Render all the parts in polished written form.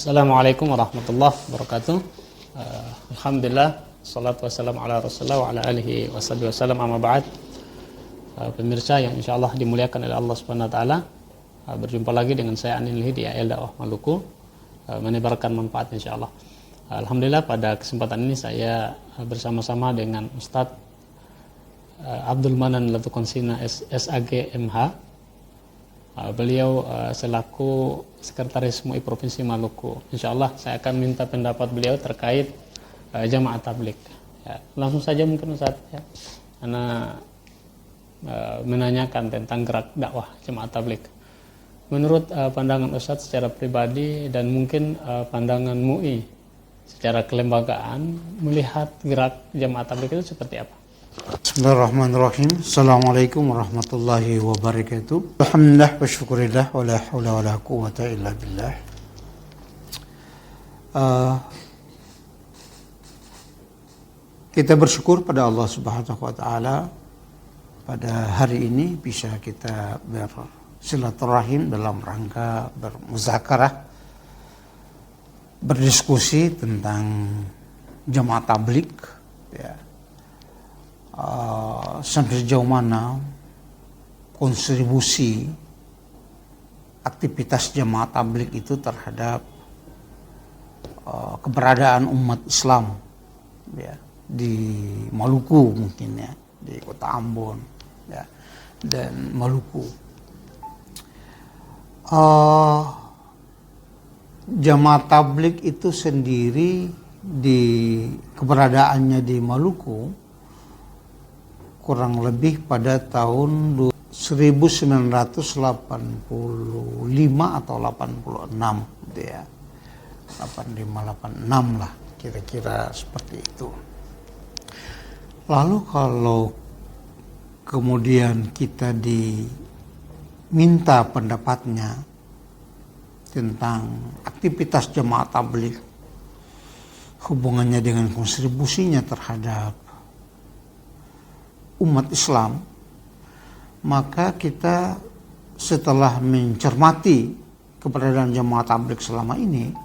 Assalamualaikum warahmatullahi wabarakatuh. Alhamdulillah, salatu wassalamu ala rasulullah wa ala alihi wasallam, amma ba'd. Pemirsa yang insyaallah dimuliakan oleh Allah Subhanahu wa taala, berjumpa lagi dengan saya Anin Lihi di AL Dakwah Maluku, menebarkan manfaat insyaallah. Alhamdulillah, pada kesempatan ini saya bersama-sama dengan Ustadz Abdul Manan Latukonsina SAG MH. Beliau selaku Sekretaris MUI Provinsi Maluku. Insyaallah saya akan minta pendapat beliau terkait jamaah tabligh. Ya, langsung saja mungkin Ustaz, ya. Ana menanyakan tentang gerak dakwah jamaah tabligh. Menurut pandangan Ustaz secara pribadi dan mungkin pandangan MUI secara kelembagaan, melihat gerak jamaah tabligh itu seperti apa? Bismillahirrahmanirrahim. Assalamualaikum warahmatullahi wabarakatuh. Alhamdulillah wa syukurillah wa la hawla wa la quwwata illa billah. Kita bersyukur pada Allah Subhanahu wa taala pada hari ini bisa kita bersilaturahim dalam rangka bermuzakarah, berdiskusi tentang jamaah tabligh, ya. Sampai sejauh mana kontribusi aktivitas jamaah tabligh itu terhadap keberadaan umat Islam, ya, di Maluku mungkin, ya, di kota Ambon, ya, dan Maluku. Jamaah tabligh itu sendiri di keberadaannya di Maluku kurang lebih pada tahun 1985 atau 86, gitu ya. 85-86 lah, kira-kira seperti itu. Lalu kalau kemudian kita diminta pendapatnya tentang aktivitas jamaah tabligh, hubungannya dengan kontribusinya terhadap umat Islam, maka kita setelah mencermati keberadaan jamaah tabligh selama ini,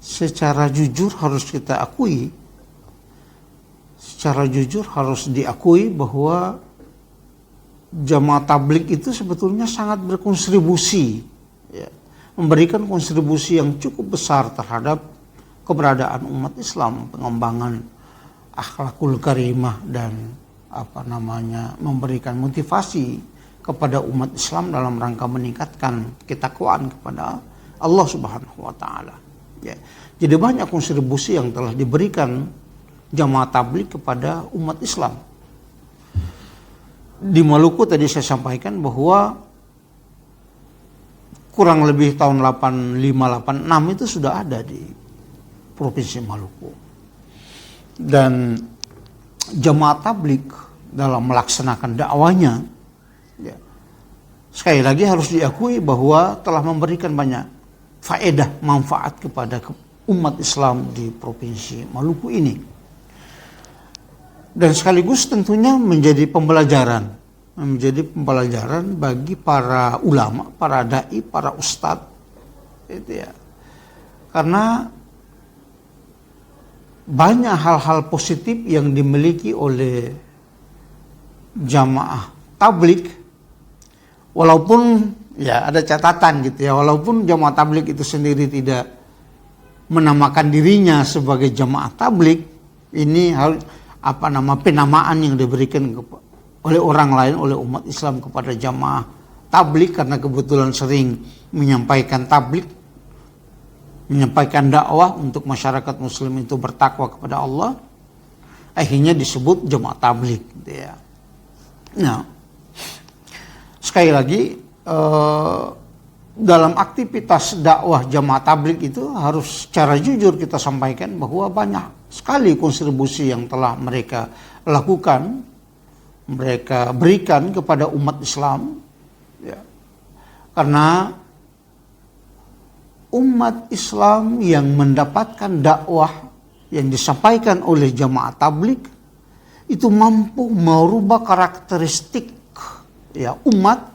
secara jujur harus kita akui, secara jujur harus diakui bahwa jamaah tabligh itu sebetulnya sangat berkontribusi, ya, memberikan kontribusi yang cukup besar terhadap keberadaan umat Islam, pengembangan akhlakul karimah dan memberikan motivasi kepada umat Islam dalam rangka meningkatkan ketakwaan kepada Allah Subhanahu wa taala. Ya. Jadi banyak kontribusi yang telah diberikan jamaah tabligh kepada umat Islam. Di Maluku tadi saya sampaikan bahwa kurang lebih tahun 85-86 itu sudah ada di Provinsi Maluku. Dan jamaah tabligh dalam melaksanakan dakwanya, ya, sekali lagi harus diakui bahwa telah memberikan banyak faedah, manfaat kepada umat Islam di Provinsi Maluku ini. Dan sekaligus tentunya menjadi pembelajaran bagi para ulama, para dai, para ustadz, itu ya. Karena banyak hal-hal positif yang dimiliki oleh jamaah tabligh, walaupun ya ada catatan gitu ya, walaupun jamaah tabligh itu sendiri tidak menamakan dirinya sebagai jamaah tabligh, ini penamaan yang diberikan oleh orang lain, oleh umat Islam kepada jamaah tabligh karena kebetulan sering menyampaikan tabligh, menyampaikan dakwah untuk masyarakat muslim itu bertakwa kepada Allah, akhirnya disebut jamaah tabligh, gitu ya. Nah, sekali lagi dalam aktivitas dakwah jamaah tabligh itu harus secara jujur kita sampaikan bahwa banyak sekali kontribusi yang telah mereka lakukan, mereka berikan kepada umat Islam, ya. Karena umat Islam yang mendapatkan dakwah yang disampaikan oleh jamaah tabligh itu mampu merubah karakteristik, ya, umat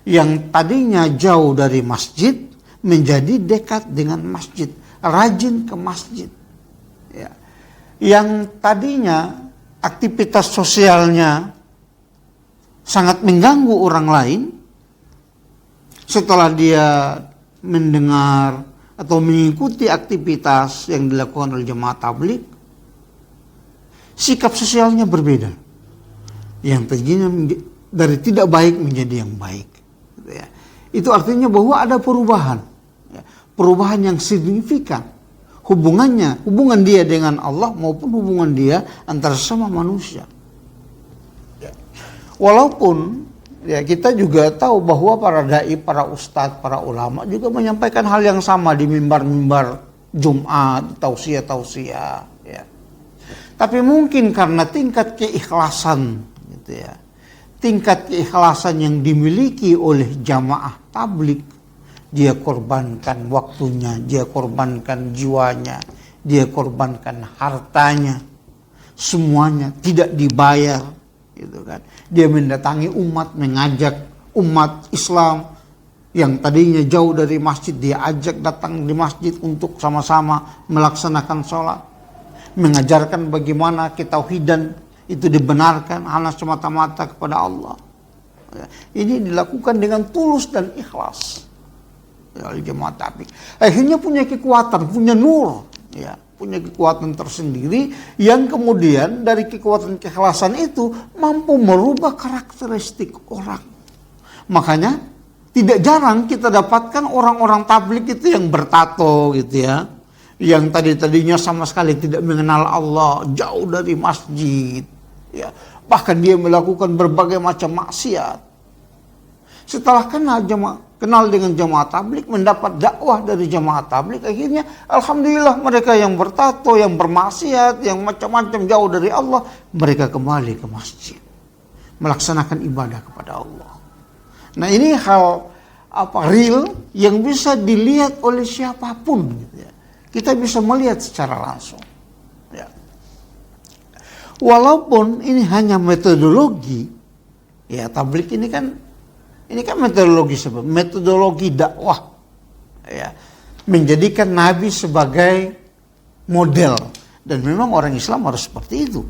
yang tadinya jauh dari masjid menjadi dekat dengan masjid, rajin ke masjid. Ya. Yang tadinya aktivitas sosialnya sangat mengganggu orang lain, setelah dia mendengar atau mengikuti aktivitas yang dilakukan oleh jemaah tabligh, sikap sosialnya berbeda. Yang tadinya dari tidak baik menjadi yang baik. Gitu ya. Itu artinya bahwa ada perubahan. Ya. Perubahan yang signifikan. Hubungan dia dengan Allah maupun hubungan dia antara sesama manusia. Ya. Walaupun ya kita juga tahu bahwa para dai, para ustadz, para ulama juga menyampaikan hal yang sama di mimbar-mimbar Jumat, tausiah-tausiah. Ya. Tapi mungkin karena tingkat keikhlasan, gitu ya, tingkat keikhlasan yang dimiliki oleh jamaah tabligh, dia korbankan waktunya, dia korbankan jiwanya, dia korbankan hartanya, semuanya tidak dibayar, gitu kan. Dia mendatangi umat, mengajak umat Islam yang tadinya jauh dari masjid, dia ajak datang di masjid untuk sama-sama melaksanakan sholat, mengajarkan bagaimana ketauhidan itu dibenarkan hanya semata-mata kepada Allah. Ini dilakukan dengan tulus dan ikhlas oleh jemaah tabligh. Akhirnya punya kekuatan, punya nur, ya, punya kekuatan tersendiri yang kemudian dari kekuatan keikhlasan itu mampu merubah karakteristik orang. Makanya tidak jarang kita dapatkan orang-orang tabligh itu yang bertato, gitu ya, yang tadinya sama sekali tidak mengenal Allah, jauh dari masjid, ya, bahkan dia melakukan berbagai macam maksiat. Setelah kenal dengan jamaah tabligh, mendapat dakwah dari jamaah tabligh, akhirnya alhamdulillah mereka yang bertato, yang bermaksiat, yang macam-macam jauh dari Allah, mereka kembali ke masjid, melaksanakan ibadah kepada Allah. Nah, ini hal real yang bisa dilihat oleh siapapun, gitu ya. Kita bisa melihat secara langsung. Ya. Walaupun ini hanya metodologi, ya, tabligh ini kan metodologi dakwah, ya, menjadikan Nabi sebagai model, dan memang orang Islam harus seperti itu,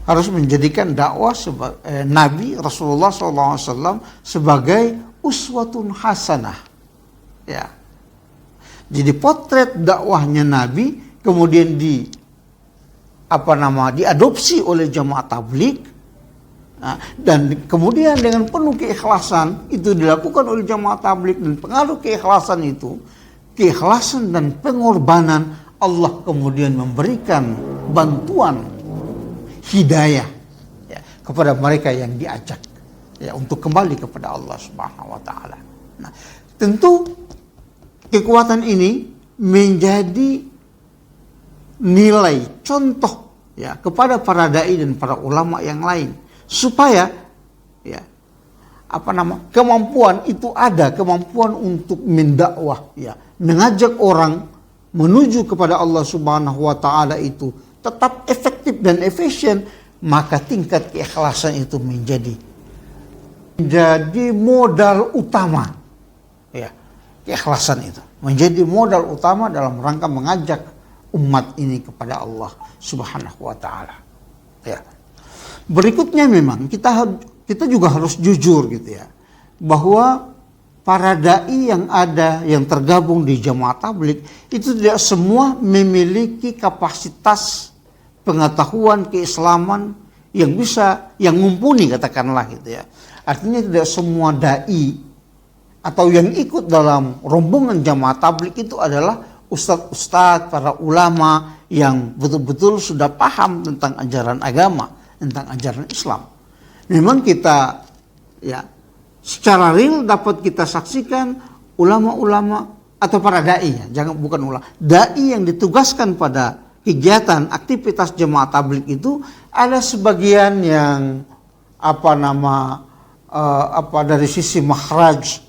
harus menjadikan dakwah Nabi Rasulullah SAW sebagai uswatun hasanah, ya. Jadi potret dakwahnya Nabi kemudian diadopsi oleh jamaah tabligh. Nah, dan kemudian dengan penuh keikhlasan itu dilakukan oleh jamaah tabligh, dan pengaruh keikhlasan itu, keikhlasan dan pengorbanan, Allah kemudian memberikan bantuan hidayah, ya, kepada mereka yang diajak, ya, untuk kembali kepada Allah Subhanahu wa taala. Nah, tentu kekuatan ini menjadi nilai contoh, ya, kepada para dai dan para ulama yang lain, supaya, ya, kemampuan itu ada, kemampuan untuk mendakwah, ya, mengajak orang menuju kepada Allah Subhanahu wa taala itu tetap efektif dan efisien, maka tingkat keikhlasan itu menjadi modal utama, ya. Keikhlasan itu menjadi modal utama dalam rangka mengajak umat ini kepada Allah Subhanahu wa taala. Ya. Berikutnya memang kita juga harus jujur, gitu ya, bahwa para dai yang ada, yang tergabung di jamaah tabligh itu tidak semua memiliki kapasitas pengetahuan keislaman yang mumpuni, katakanlah, gitu ya. Artinya tidak semua dai atau yang ikut dalam rombongan jamaah tabligh itu adalah ustadz-ustadz, para ulama yang betul-betul sudah paham tentang ajaran agama, tentang ajaran Islam. Memang kita, ya, secara real dapat kita saksikan ulama-ulama atau para dai, ya, bukan ulama, dai yang ditugaskan pada kegiatan aktivitas jemaah tabligh itu ada sebagian yang dari sisi makhraj,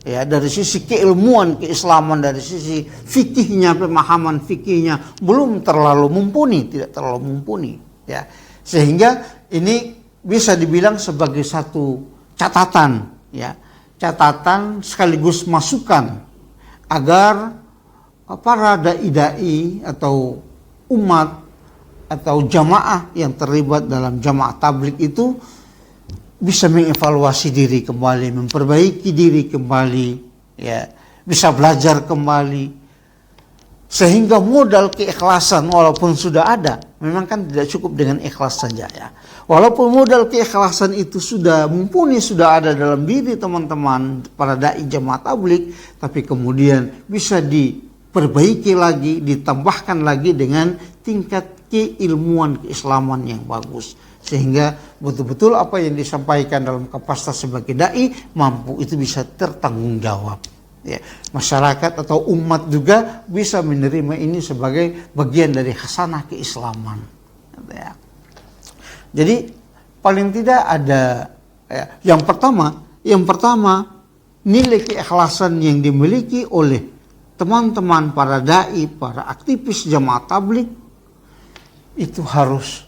ya, dari sisi keilmuan keislaman, dari sisi fikihnya, pemahaman fikihnya belum terlalu mumpuni, tidak terlalu mumpuni, ya. Sehingga ini bisa dibilang sebagai satu catatan, ya, catatan sekaligus masukan agar para dai-dai atau umat atau jamaah yang terlibat dalam jamaah tabligh itu bisa mengevaluasi diri kembali, memperbaiki diri kembali, ya, bisa belajar kembali. Sehingga modal keikhlasan walaupun sudah ada, memang kan tidak cukup dengan ikhlas saja ya. Walaupun modal keikhlasan itu sudah mumpuni, sudah ada dalam diri teman-teman para dai jamaah tabligh, tapi kemudian bisa diperbaiki lagi, ditambahkan lagi dengan tingkat keilmuan keislaman yang bagus. Sehingga betul-betul apa yang disampaikan dalam kapasitas sebagai dai mampu itu bisa tertanggung jawab. Ya, masyarakat atau umat juga bisa menerima ini sebagai bagian dari khasanah keislaman. Ya. Jadi paling tidak ada ya, yang pertama nilai keikhlasan yang dimiliki oleh teman-teman para dai, para aktivis jamaah tabligh itu harus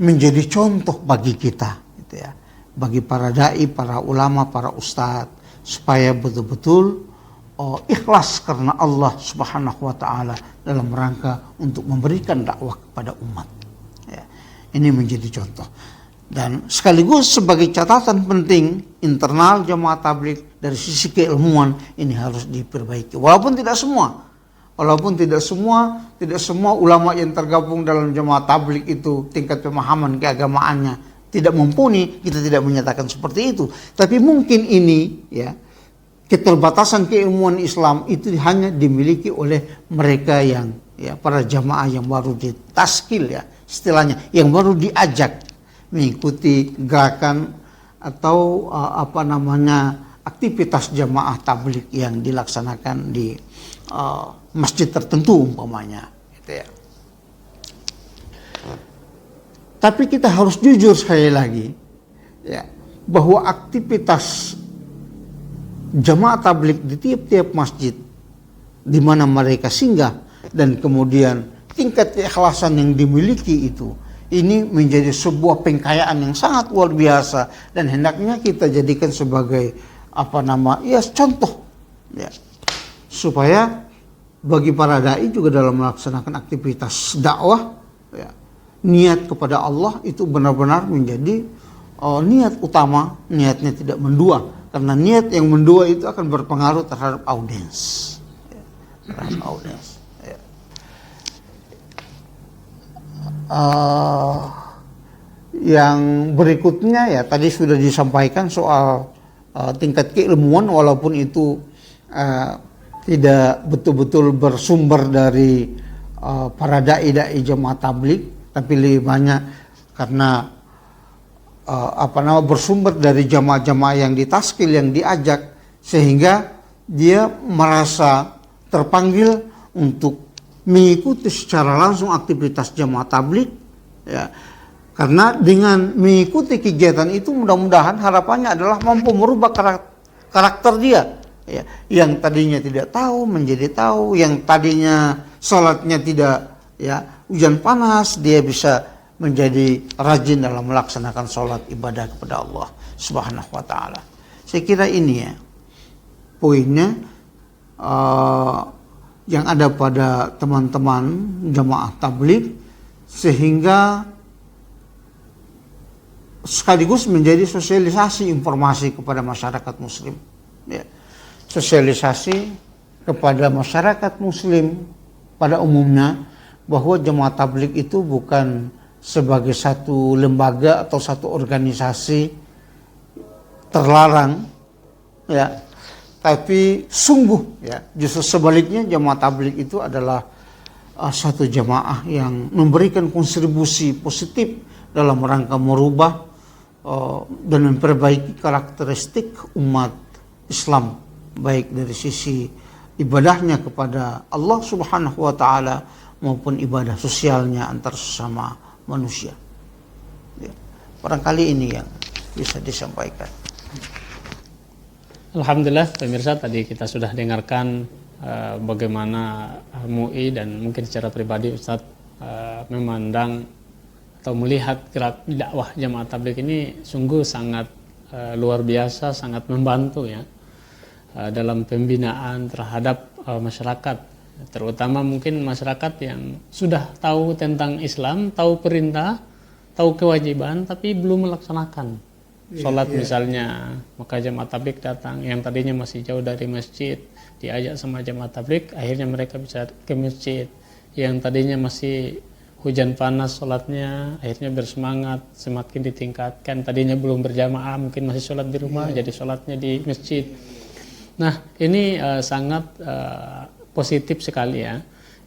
menjadi contoh bagi kita, gitu ya, bagi para dai, para ulama, para ustadz, supaya betul-betul ikhlas karena Allah Subhanahu wa taala dalam rangka untuk memberikan dakwah kepada umat. Ya, ini menjadi contoh. Dan sekaligus sebagai catatan penting internal jamaah tabligh dari sisi keilmuan ini harus diperbaiki. Walaupun tidak semua ulama yang tergabung dalam jamaah tabligh itu tingkat pemahaman keagamaannya tidak mumpuni, kita tidak menyatakan seperti itu. Tapi mungkin ini ya, keterbatasan keilmuan Islam itu hanya dimiliki oleh mereka yang ya, para jamaah yang baru ditaskil ya, istilahnya, yang baru diajak mengikuti gerakan atau aktivitas jamaah tabligh yang dilaksanakan di masjid tertentu umpamanya, gitu ya. Tapi kita harus jujur sekali lagi ya, bahwa aktivitas jamaah tabligh di tiap-tiap masjid di mana mereka singgah dan kemudian tingkat keikhlasan yang dimiliki itu, ini menjadi sebuah pengkayaan yang sangat luar biasa dan hendaknya kita jadikan sebagai contoh ya, supaya bagi para dai juga dalam melaksanakan aktivitas dakwah ya, niat kepada Allah itu benar-benar menjadi niat utama, niatnya tidak mendua, karena niat yang mendua itu akan berpengaruh terhadap audiens. Ya, terhadap audiens. Ya. Yang berikutnya ya tadi sudah disampaikan soal tingkat keilmuan, walaupun itu tidak betul-betul bersumber dari para dai-dai jamaah tabligh, tapi lebih banyak karena bersumber dari jamaah-jamaah yang ditaskil, yang diajak, sehingga dia merasa terpanggil untuk mengikuti secara langsung aktivitas jamaah tabligh ya. Karena dengan mengikuti kegiatan itu mudah-mudahan harapannya adalah mampu merubah karakter dia ya. Yang tadinya tidak tahu menjadi tahu, yang tadinya salatnya tidak ya hujan panas, dia bisa menjadi rajin dalam melaksanakan sholat ibadah kepada Allah Subhanahu wa taala. Saya kira ini ya poinnya yang ada pada teman-teman jamaah tabligh, sehingga sekaligus menjadi sosialisasi informasi kepada masyarakat muslim ya. Sosialisasi kepada masyarakat muslim pada umumnya bahwa jamaah tabligh itu bukan sebagai satu lembaga atau satu organisasi terlarang ya, tapi sungguh ya justru sebaliknya jamaah tabligh itu adalah satu jamaah yang memberikan kontribusi positif dalam rangka merubah dan memperbaiki karakteristik umat Islam, baik dari sisi ibadahnya kepada Allah Subhanahu wa taala maupun ibadah sosialnya antar sesama manusia. Ya, barangkali ini yang bisa disampaikan. Alhamdulillah pemirsa, tadi kita sudah dengarkan bagaimana MUI dan mungkin secara pribadi Ustadz memandang atau melihat gerak dakwah jamaah tabligh ini sungguh sangat luar biasa, sangat membantu ya. dalam pembinaan terhadap masyarakat, terutama mungkin masyarakat yang sudah tahu tentang Islam, tahu perintah, tahu kewajiban, tapi belum melaksanakan sholat misalnya. Maka jamaah tabligh datang, yang tadinya masih jauh dari masjid, diajak sama jamaah tabligh, akhirnya mereka bisa ke masjid. Yang tadinya masih hujan panas sholatnya, akhirnya bersemangat, semakin ditingkatkan. Tadinya belum berjamaah, mungkin masih sholat di rumah, jadi sholatnya di masjid. Nah, ini sangat positif sekali ya,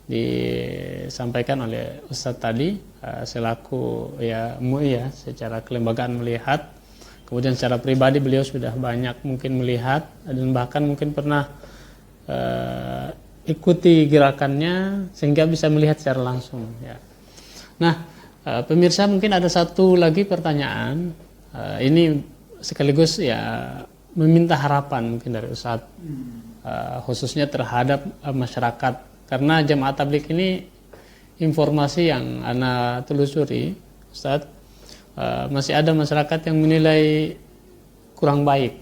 disampaikan oleh Ustadz tadi, selaku ya MUI ya, secara kelembagaan melihat. Kemudian secara pribadi beliau sudah banyak mungkin melihat, dan bahkan mungkin pernah ikuti gerakannya sehingga bisa melihat secara langsung ya. Nah, pemirsa, mungkin ada satu lagi pertanyaan, ini sekaligus ya meminta harapan mungkin dari Ustadz, khususnya terhadap masyarakat, karena jamaah tabligh ini informasi yang ana telusuri Ustadz, masih ada masyarakat yang menilai kurang baik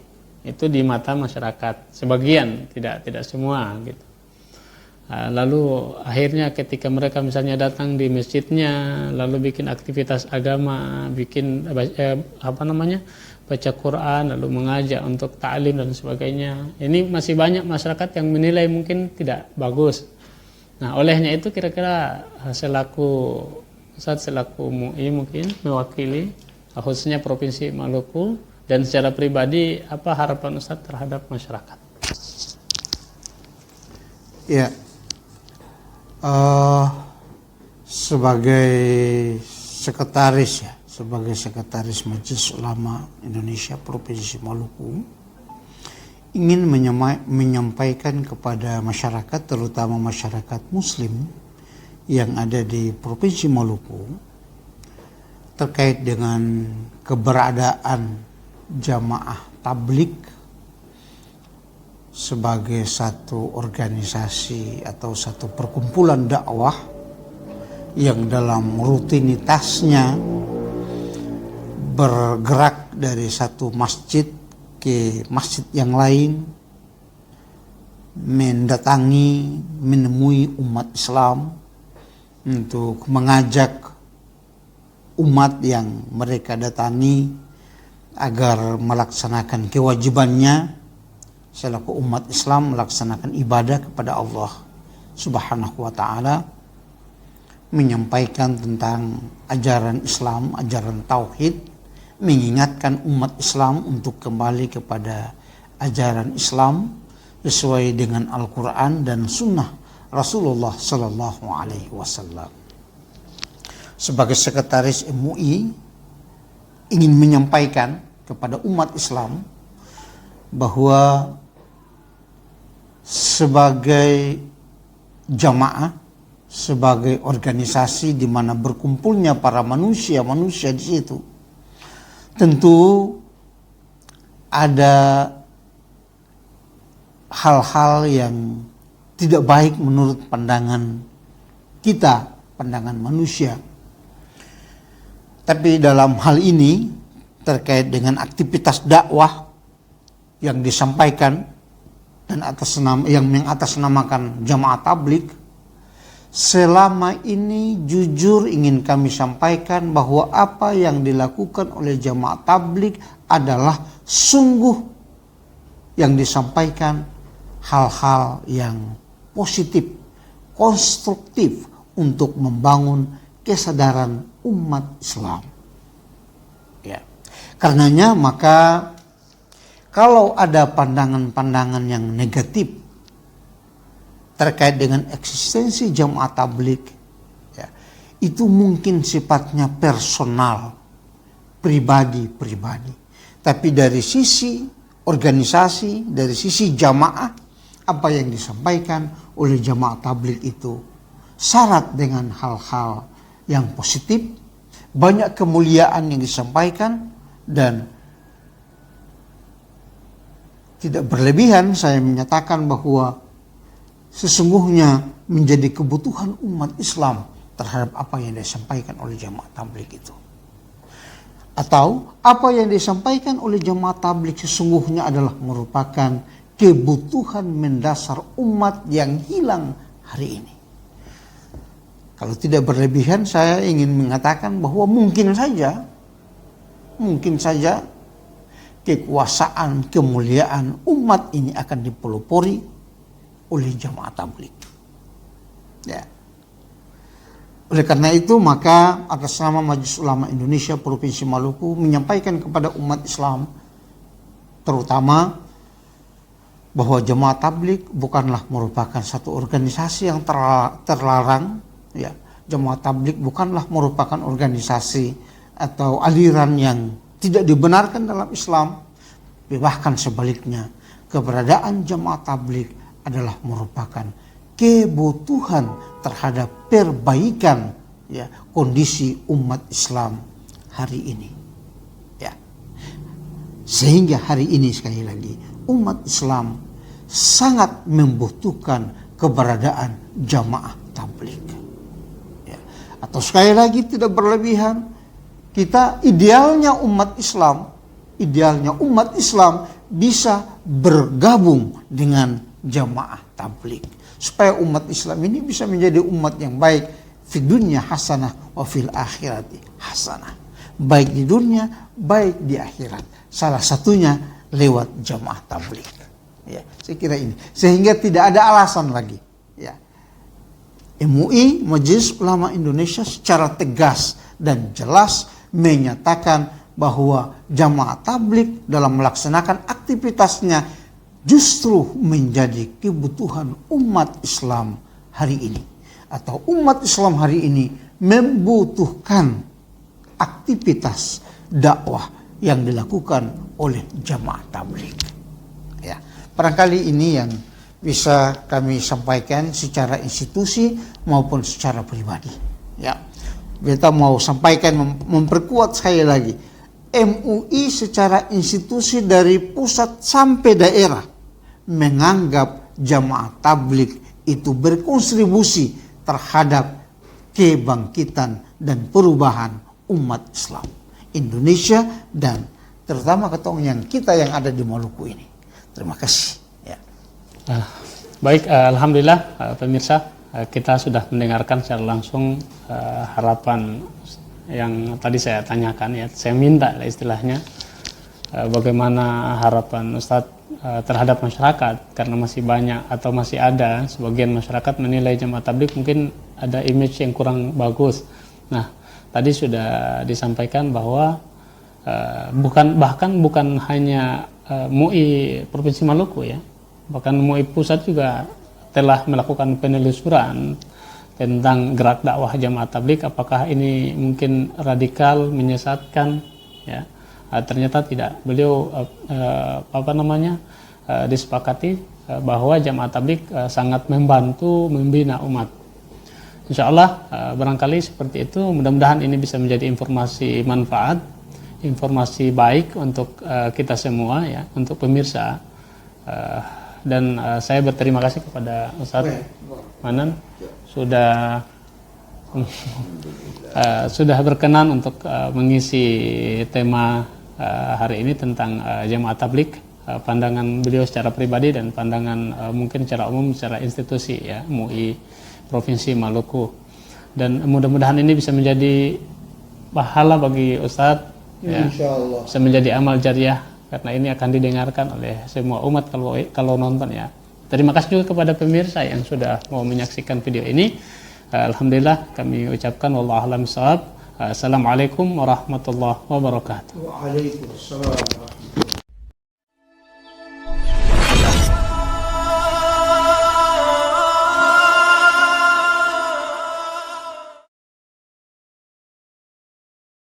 itu di mata masyarakat, sebagian, tidak semua gitu. Lalu akhirnya ketika mereka misalnya datang di masjidnya, lalu bikin aktivitas agama, bikin baca Quran, lalu mengajak untuk ta'lim dan sebagainya, ini masih banyak masyarakat yang menilai mungkin tidak bagus. Nah, olehnya itu kira-kira selaku MUI mungkin mewakili khususnya Provinsi Maluku, dan secara pribadi apa harapan Ustadz terhadap masyarakat? Ya, sebagai sekretaris Majelis Ulama Indonesia Provinsi Maluku, ingin menyampaikan kepada masyarakat, terutama masyarakat Muslim yang ada di Provinsi Maluku, terkait dengan keberadaan jamaah tabligh sebagai satu organisasi atau satu perkumpulan dakwah yang dalam rutinitasnya bergerak dari satu masjid ke masjid yang lain, mendatangi, menemui umat Islam untuk mengajak umat yang mereka datangi agar melaksanakan kewajibannya selaku umat Islam, melaksanakan ibadah kepada Allah Subhanahu wa ta'ala, menyampaikan tentang ajaran Islam, ajaran tauhid, mengingatkan umat Islam untuk kembali kepada ajaran Islam sesuai dengan Al-Quran dan Sunnah Rasulullah Sallallahu Alaihi Wasallam. Sebagai sekretaris MUI ingin menyampaikan kepada umat Islam bahwa sebagai jamaah, sebagai organisasi di mana berkumpulnya para manusia di situ, tentu ada hal-hal yang tidak baik menurut pandangan kita, pandangan manusia. Tapi dalam hal ini terkait dengan aktivitas dakwah yang disampaikan dan yang mengatasnamakan jamaah tabligh, selama ini jujur ingin kami sampaikan bahwa apa yang dilakukan oleh jamaah tabligh adalah sungguh yang disampaikan hal-hal yang positif, konstruktif untuk membangun kesadaran umat Islam. Ya. Karenanya maka kalau ada pandangan-pandangan yang negatif terkait dengan eksistensi jamaah tabligh, ya, itu mungkin sifatnya personal, pribadi. Tapi dari sisi organisasi, dari sisi jamaah, apa yang disampaikan oleh jamaah tabligh itu syarat dengan hal-hal yang positif, banyak kemuliaan yang disampaikan, dan tidak berlebihan saya menyatakan bahwa sesungguhnya menjadi kebutuhan umat Islam terhadap apa yang disampaikan oleh jamaah tabligh itu. Atau apa yang disampaikan oleh jamaah tabligh sesungguhnya adalah merupakan kebutuhan mendasar umat yang hilang hari ini. Kalau tidak berlebihan, saya ingin mengatakan bahwa mungkin saja kekuasaan, kemuliaan umat ini akan dipelopori oleh jamaah tabligh. Ya. Oleh karena itu, maka atas nama Majelis Ulama Indonesia Provinsi Maluku menyampaikan kepada umat Islam terutama bahwa jamaah tabligh bukanlah merupakan satu organisasi yang terlarang, ya. Jamaah tabligh bukanlah merupakan organisasi atau aliran yang tidak dibenarkan dalam Islam. Bahkan sebaliknya, keberadaan jamaah tabligh adalah merupakan kebutuhan terhadap perbaikan, ya, kondisi umat Islam hari ini, ya. Sehingga hari ini sekali lagi umat Islam sangat membutuhkan keberadaan jamaah tabligh, ya. Atau sekali lagi tidak berlebihan, kita idealnya umat Islam bisa bergabung dengan jamaah tabligh supaya umat Islam ini bisa menjadi umat yang baik fi dunya hasanah wa fil akhirati hasanah, baik di dunia baik di akhirat, salah satunya lewat jamaah tabligh, ya. Saya kira ini sehingga tidak ada alasan lagi, ya. MUI Majelis Ulama Indonesia secara tegas dan jelas menyatakan bahwa jamaah tabligh dalam melaksanakan aktivitasnya justru menjadi kebutuhan umat Islam hari ini, atau umat Islam hari ini membutuhkan aktivitas dakwah yang dilakukan oleh jamaah tabligh, ya. Barangkali ini yang bisa kami sampaikan secara institusi maupun secara pribadi, ya. Kita mau sampaikan, memperkuat sekali lagi, MUI secara institusi dari pusat sampai daerah menganggap jamaah tabligh itu berkontribusi terhadap kebangkitan dan perubahan umat Islam Indonesia dan terutama yang kita yang ada di Maluku ini. Terima kasih, ya. Baik, alhamdulillah pemirsa, kita sudah mendengarkan secara langsung harapan yang tadi saya tanyakan, ya. Saya minta istilahnya bagaimana harapan Ustadz terhadap masyarakat, karena masih banyak atau masih ada sebagian masyarakat menilai jamaah tabligh mungkin ada image yang kurang bagus. Nah, tadi sudah disampaikan bahwa bukan hanya MUI Provinsi Maluku, ya, bahkan MUI Pusat juga telah melakukan penelusuran tentang gerak dakwah jamaah tabligh, apakah ini mungkin radikal, menyesatkan, ya. Ternyata tidak. Beliau disepakati bahwa jamaah tabligh sangat membantu membina umat. Insya Allah barangkali seperti itu. Mudah-mudahan ini bisa menjadi informasi manfaat, informasi baik untuk kita semua, ya, untuk pemirsa. Dan saya berterima kasih kepada Ustadz Manan sudah berkenan untuk mengisi tema hari ini tentang jamaah tabligh, pandangan beliau secara pribadi dan pandangan mungkin secara umum secara institusi, ya, MUI Provinsi Maluku. Dan mudah-mudahan ini bisa menjadi pahala bagi Ustadz, ya, bisa menjadi amal jariah karena ini akan didengarkan oleh semua umat kalau nonton, ya. Terima kasih juga kepada pemirsa yang sudah mau menyaksikan video ini. Alhamdulillah kami ucapkan wallahu a'lam bishawab. Assalamualaikum warahmatullahi wabarakatuh. Waalaikumsalam.